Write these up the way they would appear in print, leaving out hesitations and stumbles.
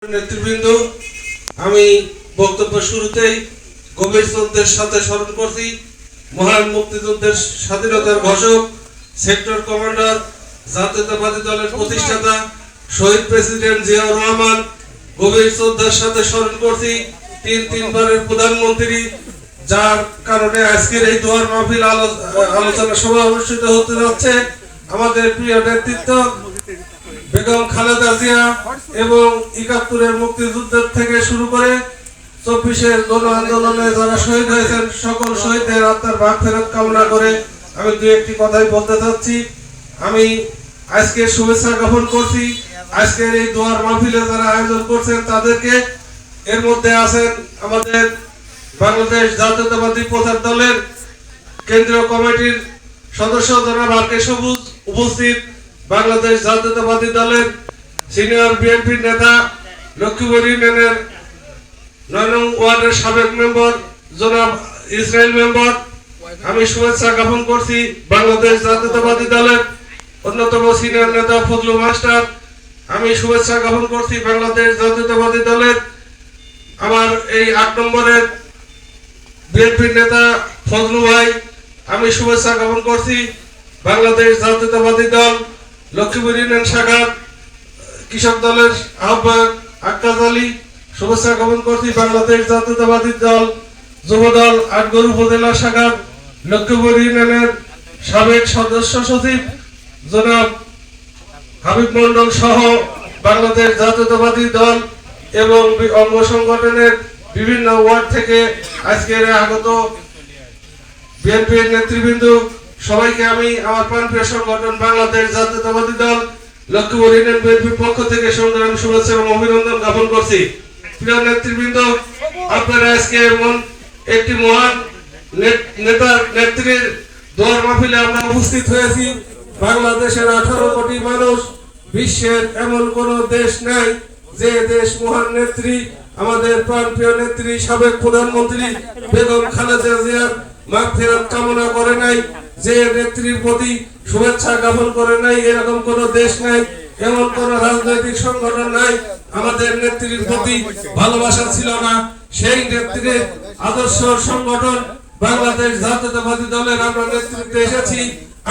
নেতৃবৃন্দ, আমি বক্তব্য শুরুতেই গভীর শ্রদ্ধার সাথে স্মরণ করছি মহান মুক্তিযুদ্ধের স্বাধীনতার ঘোষক, সেক্টর কমান্ডার, জাতীয়তাবাদী দলের প্রতিষ্ঠাতা শহীদ প্রেসিডেন্ট জিয়াউর রহমান। গভীর শ্রদ্ধার সাথে স্মরণ করছি তিনবারের প্রধানমন্ত্রী, যার কারণে আজকের এই দোয়ার মাহফিল আলোচনা সভা অনুষ্ঠিত হতে যাচ্ছে। আমাদের প্রিয় নেতৃত্ব বেগম খালেদা জিয়া এবং ৭১-এর মুক্তিযুদ্ধের থেকে শুরু করে ২৪-এর গণ আন্দোলনে যারা শহীদ হয়েছেন, সকল শহীদদের আত্মার মাগফিরাত কামনা করে আমি দু একটি কথাই বলতে চাচ্ছি। আমি আজকে শুভেচ্ছা জ্ঞাপন করছি আজকের এই দোয়ার মাহফিলে যারা আয়োজন করছেন তাদেরকে। এর মধ্যে আছেন আমাদের বাংলাদেশ জাতীয়তাবাদী প্রচার দলের কেন্দ্রীয় কমিটির সদস্য জনাব আর কে সবুজ উপস্থিত, বাংলাদেশ জাতীয়তাবাদী দলের সিনিয়র বিএনপির নেতা, লক্ষ্মীপুর ইউনিয়নের ৯ নং ওয়ার্ডের সাবেক মেম্বার জনাব ইসরায়েল মেম্বার। আমি শুভেচ্ছা জ্ঞাপন করছি বাংলাদেশ জাতীয়তাবাদী দলের অন্যতম সিনিয়র নেতা ফজলু মাস্টার। আমি শুভেচ্ছা জ্ঞাপন করছি বাংলাদেশ জাতীয়তাবাদী দলের আমার এই ৮ নম্বরের বিএনপির নেতা ফজলু ভাই। আমি শুভেচ্ছা জ্ঞাপন করছি বাংলাদেশ জাতীয়তাবাদী দল লক্ষ্মীপুর ইউনিয়ন শাখার কৃষক দলের আহ্বায়ক আক্কাজ আলী। শুভেচ্ছা জ্ঞাপন করছি বাংলাদেশ জাতীয়তাবাদী দল যুব দল আটগড় উপজেলা শাখার লক্ষ্মীপুর ইউনিয়নের সাবেক সদস্য সচিব জনাব হাবিব মন্ডল সহ বাংলাদেশ জাতীয়তাবাদী দল এবং অঙ্গ সংগঠনের বিভিন্ন ওয়ার্ড থেকে আজকের আগত বিএনপির নেতৃবৃন্দ সবাইকে আমি আমার প্রাণপ্রিয় সংগঠন বাংলাদেশ জাতীয়তাবাদী দল লক্ষ্মীপুর ইউনিয়ন বিএনপির পক্ষ থেকে সংগ্রামী শুভেচ্ছা এবং অভিনন্দন জ্ঞাপন করছি। প্রিয় নেতৃবৃন্দ, আপনারা আজকে এমন একটি মহান নেতার নেত্রীর দোয়ার মাহফিলে আমরা উপস্থিত হয়েছি। বাংলাদেশের ১৮ কোটি মানুষ, বিশ্বের এমন কোন দেশ নাই যে দেশ মহান নেত্রী আমাদের প্রাণপ্রিয় নেত্রী সাবেক প্রধানমন্ত্রী বেগম খালেদা জিয়ার মাগফিরাত কামনা করে নাই, যে নেত্রীর প্রতি শুভেচ্ছা জ্ঞাপন করে নাই, এরকম কোন দেশ নাই, এমন কোন রাজনৈতিক সংগঠন নাই আমাদের নেত্রীর প্রতি ভালোবাসা ছিল না। সেই নেত্রীর আদর্শ সংগঠন বাংলাদেশ জাতীয়তাবাদী দলের আমরা নেতৃত্বে এসেছি।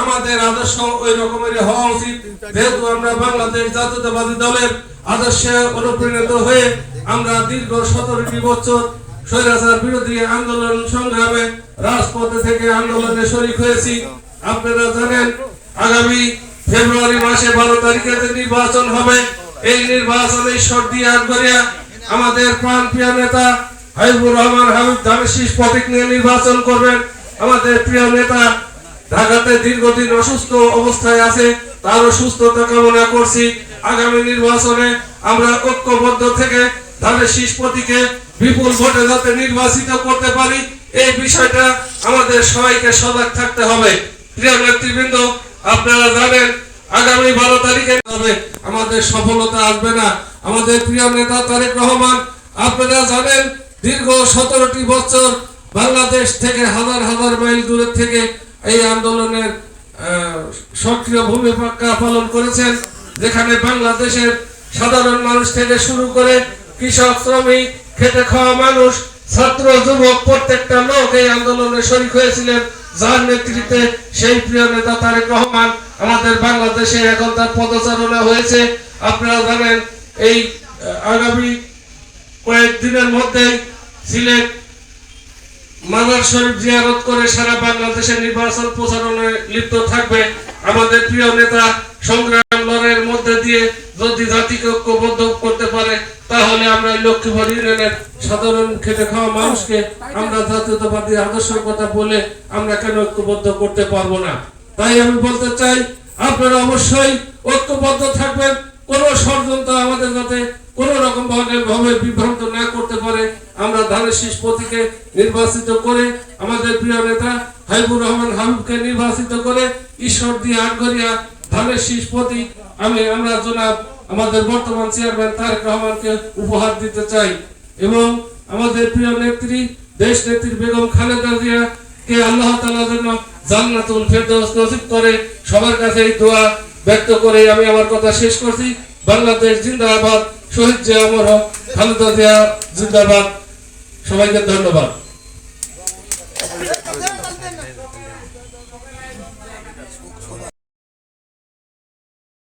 আমাদের আদর্শ ওই রকমের হওয়া উচিত, যেহেতু আমরা বাংলাদেশ জাতীয়তাবাদী দলের আদর্শে অনুপ্রাণিত হয়ে আমরা দীর্ঘ ১৭টি বছর স্বৈরাচার বিরোধী আন্দোলন সংগ্রামে রাজপথে থেকে আন্দোলনে শরীক হয়েছি। আপনারা জানেন আগামী ফেব্রুয়ারি মাসে ১২ তারিখে নির্বাচন হবে। এই নির্বাচনে সর্দি আটগড়িয়া আমাদের প্রাণপ্রিয় নেতা হাবিবুর রহমান হাবিব ধানের শীষ প্রতীক নিয়ে নির্বাচন করবেন। আমাদের প্রিয় নেতা ঢাকাতে দীর্ঘদিন অসুস্থ অবস্থায় আছে, তারও সুস্থতা কামনা করছি। আগামী নির্বাচনে আমরা ঐক্যবদ্ধ থেকে ধানের শীষ প্রতীকে বিপুল ভোটে যাতে নির্বাচিত করতে পারি, এই বিষয়টা আমাদের সবাইকে সজাগ থাকতে হবে। প্রিয় নেতৃবৃন্দ, আপনারা জানেন আগামী ১২ তারিখে হবে আমাদের সফলতা আসবে না। আমাদের প্রিয় নেতা তারেক রহমান, আপনারা জানেন দীর্ঘ ১৭টি বছর বাংলাদেশ থেকে হাজার হাজার মাইল দূরের থেকে এই আন্দোলনের সক্রিয় ভূমিকা পালন করেছেন, যেখানে বাংলাদেশের সাধারণ মানুষ থেকে শুরু করে কৃষক, শ্রমিক, খেটে খাওয়া মানুষ, ছাত্র, যুবক প্রত্যেকটা লোক এই আন্দোলনে শরীক হয়েছিলেন, যার নেতৃত্বে সেই প্রিয় নেতা তারেক রহমান আমাদের বাংলাদেশে এখন তার পদচারণা হয়েছে। আপনারা জানেন এই আগামী কয়েকদিনের মধ্যেই সিলেট মাজার শরীফ জিয়ারত করে সারা বাংলাদেশের নির্বাচন প্রচারণায় লিপ্ত থাকবে। আমাদের প্রিয় নেতা সংগ্রাম লড়াইয়ের মধ্যে দিয়ে যদি জাতিকে ঐক্যবদ্ধ করতে পারে, তাহলে আমরা লক্ষ্মীপুর ইউনিয়নের সাধারণ খেটে খাওয়া মানুষকে আমরা জাতীয়তাবাদী আদর্শের কথা বলে আমরা কেন ঐক্যবদ্ধ করতে পারবো না? তাই আমি বলতে চাই, আপনারা অবশ্যই ঐক্যবদ্ধ থাকবেন। কোন ষড়যন্ত্র আমাদের যাতে কোন রকম ভাবে বিভ্রান্ত না করতে পারে, আমরা ধানের শীষ প্রতীকে নির্বাচিত করে আমাদের প্রিয় নেতা হাবিবুর রহমান হাবিবকে নির্বাচিত করে ঈশ্বর দিয়ে আটগড়িয়া ধানের শীষ প্রতীক আমরা জনাব আমাদের বর্তমান চেয়ারম্যান তারেক রহমানকে উপহার দিতে চাই। এবং আমাদের প্রিয় নেত্রী দেশ নেত্রী বেগম খালেদা জিয়া কে আল্লাহ তাআলা যেন জান্নাতুল ফেরদৌস নসিব করে, সবার কাছে এই দোয়া ব্যক্ত করে আমি আমার কথা শেষ করছি। বাংলাদেশ জিন্দাবাদ, শহীদ জিয়া অমর হোক, খালেদা জিয়া জিন্দাবাদ। সবাইকে ধন্যবাদ।